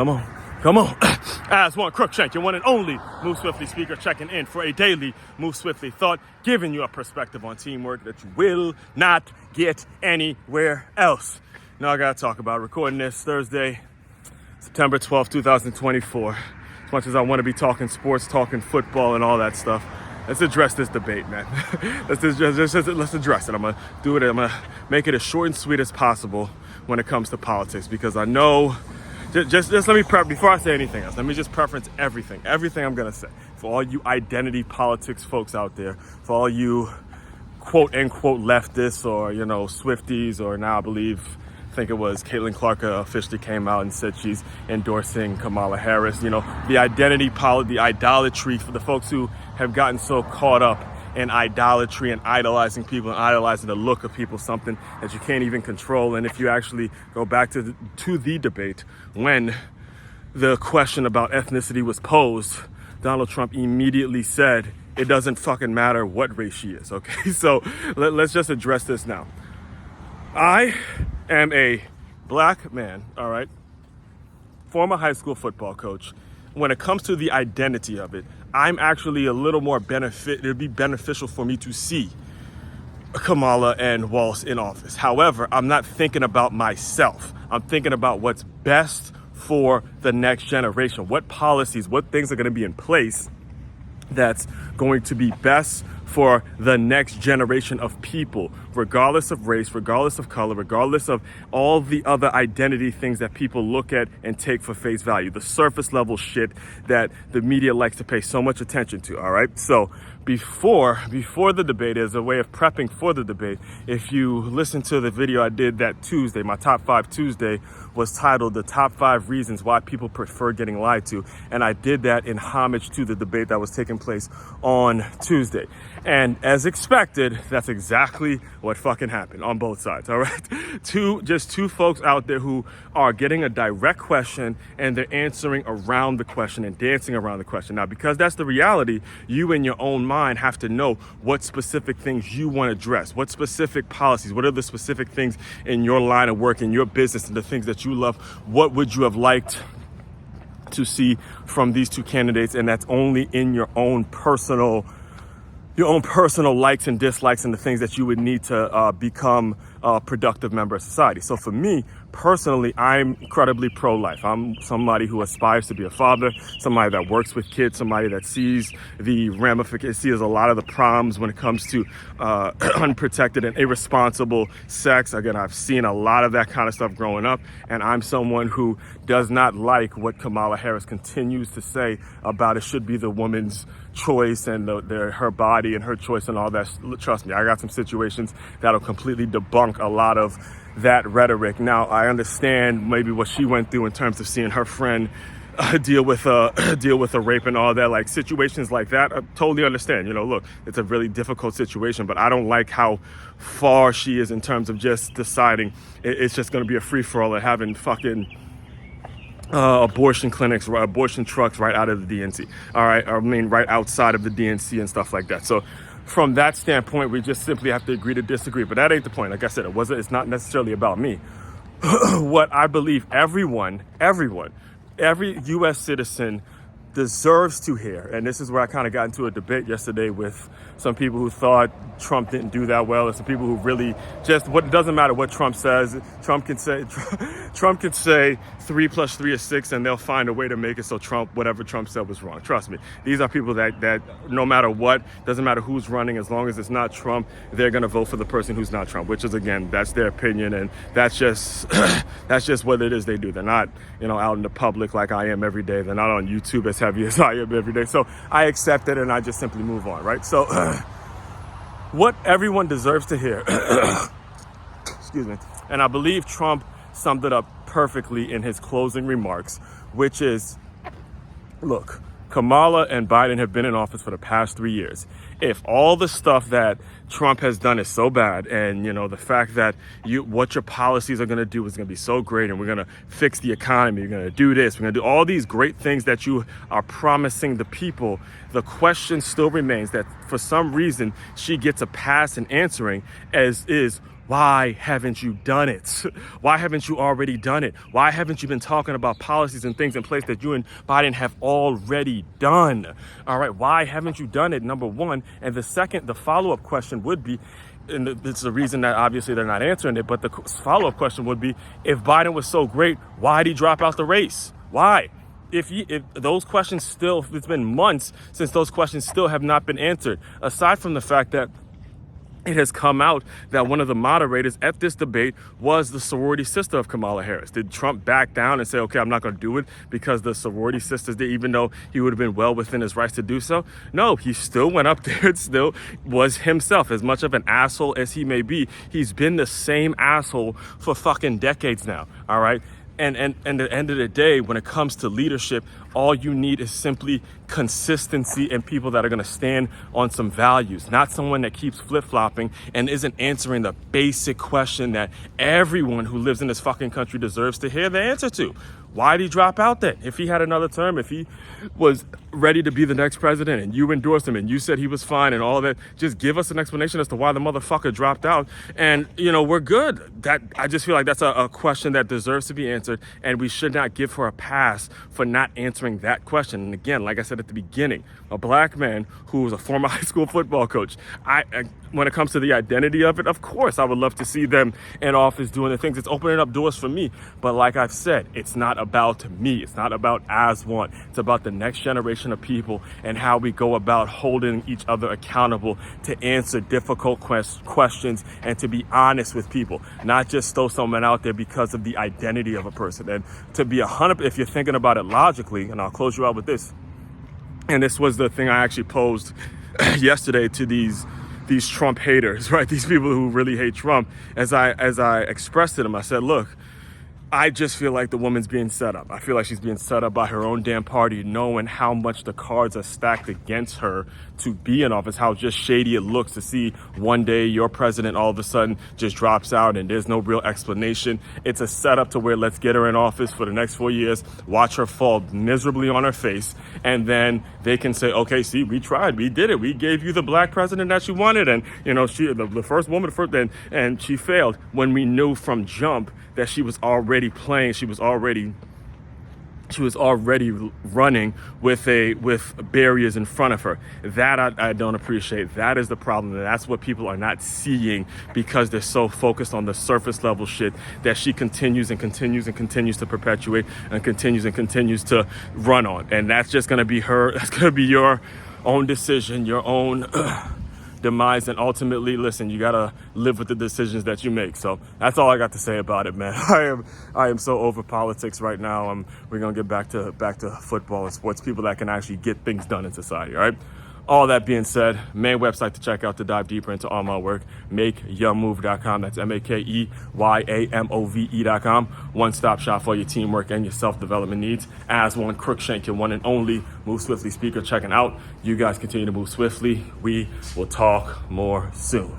Come on. Aswand, Cruickshank, your one and only Move Swiftly speaker, checking in for a daily Move Swiftly thought, giving you a perspective on teamwork that you will not get anywhere else. Now I gotta talk about recording this Thursday, September 12th, 2024. As much as I want to be talking sports, talking football, and all that stuff, let's address this debate, man. let's address it. I'm gonna do it. I'm gonna make it as short and sweet as possible when it comes to politics, because I know. Just let me prep before I say anything else. Let me just preference everything I'm gonna say. For all you identity politics folks out there, for all you quote unquote leftists or Swifties, or now I think it was Caitlin Clark officially came out and said she's endorsing Kamala Harris. The identity the idolatry for the folks who have gotten so caught up in idolatry and idolizing people and idolizing the look of people, something that you can't even control. And if you actually go back to the debate, when the question about ethnicity was posed, Donald Trump immediately said, it doesn't fucking matter what race she is, okay? So let's just address this now. I am a black man, all right? Former high school football coach. When it comes to the identity of it, I'm actually a little more it would be beneficial for me to see Kamala and Walz in office. However, I'm not thinking about myself. I'm thinking about what's best for the next generation. What policies, what things are going to be in place that's going to be best for the next generation of people, regardless of race, regardless of color, regardless of all the other identity things that people look at and take for face value, the surface level shit that the media likes to pay so much attention to, all right? So before the debate, as a way of prepping for the debate, if you listen to the video I did that Tuesday, my Top 5 Tuesday was titled The Top 5 Reasons Why People Prefer Getting Lied To. And I did that in homage to the debate that was taking place on Tuesday. And as expected, that's exactly what fucking happened on both sides, all right? Two folks out there who are getting a direct question and they're answering around the question and dancing around the question. Now, because that's the reality, you in your own mind have to know what specific things you want to address, what specific policies, what are the specific things in your line of work, in your business, and the things that you love. What would you have liked to see from these two candidates? And that's only in your own personal likes and dislikes and the things that you would need to become a productive member of society. So for me, personally, I'm incredibly pro-life. I'm somebody who aspires to be a father, somebody that works with kids, somebody that sees the ramifications, sees a lot of the problems when it comes to unprotected and irresponsible sex. Again, I've seen a lot of that kind of stuff growing up, and I'm someone who does not like what Kamala Harris continues to say about it should be the woman's choice and her body and her choice and all that. Trust me, I got some situations that'll completely debunk a lot of that rhetoric. Now, I understand maybe what she went through in terms of seeing her friend deal with a rape and all that, like situations like that. I totally understand. Look, it's a really difficult situation, but I don't like how far she is in terms of just deciding it's just going to be a free for all and having fucking abortion clinics, abortion trucks right out of the DNC. All right, right outside of the DNC and stuff like that. So from that standpoint, we just simply have to agree to disagree. But that ain't the point. Like I said, it's not necessarily about me. What I believe every U.S. citizen deserves to hear, and this is where I kind of got into a debate yesterday with some people who thought Trump didn't do that well, and some people who really it doesn't matter what Trump says. Trump can say 3 + 3 is 6, and they'll find a way to make it so whatever Trump said was wrong. Trust me, these are people that no matter what, doesn't matter who's running, as long as it's not Trump, they're gonna vote for the person who's not Trump. Which is, again, that's their opinion, and that's just what it is they do. They're not out in the public like I am every day. They're not on YouTube as heavy as I am every day. So I accept it and I just simply move on, right? So what everyone deserves to hear, excuse me, and I believe Trump summed it up perfectly in his closing remarks, which is, look, Kamala and Biden have been in office for the past 3 years. If all the stuff that Trump has done is so bad, and the fact that what your policies are going to do is going to be so great, and we're going to fix the economy, we're going to do this, we're going to do all these great things that you are promising the people, the question still remains that for some reason she gets a pass in answering, as is, why haven't you done it? Why haven't you already done it? Why haven't you been talking about policies and things in place that you and Biden have already done? All right, why haven't you done it? Number one. And the follow-up question would be, and it's the reason that obviously they're not answering it, but the follow-up question would be, if Biden was so great, why did he drop out the race? Why? If those questions still, it's been months since those questions still have not been answered, aside from the fact that it has come out that one of the moderators at this debate was the sorority sister of Kamala Harris. Did Trump back down and say, okay, I'm not going to do it because the sorority sisters did, even though he would have been well within his rights to do so? No, he still went up there and still was himself. As much of an asshole as he may be, he's been the same asshole for fucking decades now, all right? And at the end of the day, when it comes to leadership, all you need is simply consistency and people that are going to stand on some values, not someone that keeps flip-flopping and isn't answering the basic question that everyone who lives in this fucking country deserves to hear the answer to. Why did he drop out then? If he had another term, if he was ready to be the next president and you endorsed him and you said he was fine and all that, just give us an explanation as to why the motherfucker dropped out, and, you know, we're good. I just feel like that's a question that deserves to be answered, and we should not give her a pass for not answering that question. And again, like I said at the beginning, a black man who was a former high school football coach, when it comes to the identity of it, of course, I would love to see them in office doing the things. It's opening up doors for me. But like I've said, it's not about me. It's not about Aswand. It's about the next generation of people and how we go about holding each other accountable to answer difficult questions and to be honest with people, not just throw someone out there because of the identity of a person. And to be 100%, if you're thinking about it logically, and I'll close you out with this, and this was the thing I actually posed yesterday to these Trump haters, right? These people who really hate Trump. As I expressed to them, I said, look, I just feel like the woman's being set up. I feel like she's being set up by her own damn party, knowing how much the cards are stacked against her to be in office, how just shady it looks to see one day your president all of a sudden just drops out and there's no real explanation. It's a setup to where let's get her in office for the next 4 years, watch her fall miserably on her face, and then they can say, okay, see, we tried, we did it, we gave you the black president that you wanted, and you know, she the first woman and she failed, when we knew from jump that she was already playing, she was already running with barriers in front of her. That I don't appreciate. That is the problem. And that's what people are not seeing because they're so focused on the surface level shit that she continues and continues and continues to perpetuate and continues to run on. And that's just going to be that's going to be your own decision, your own demise, and ultimately, listen, you gotta live with the decisions that you make. So that's all I got to say about it, man. I am so over politics right now. We're gonna get back to football and sports, people that can actually get things done in society. All right. All that being said, main website to check out to dive deeper into all my work, makeyourmove.com. That's MakeYamove.com. One-stop shop for your teamwork and your self-development needs. Aswand, Cruickshank, your one and only Move Swiftly speaker checking out. You guys continue to move swiftly. We will talk more soon.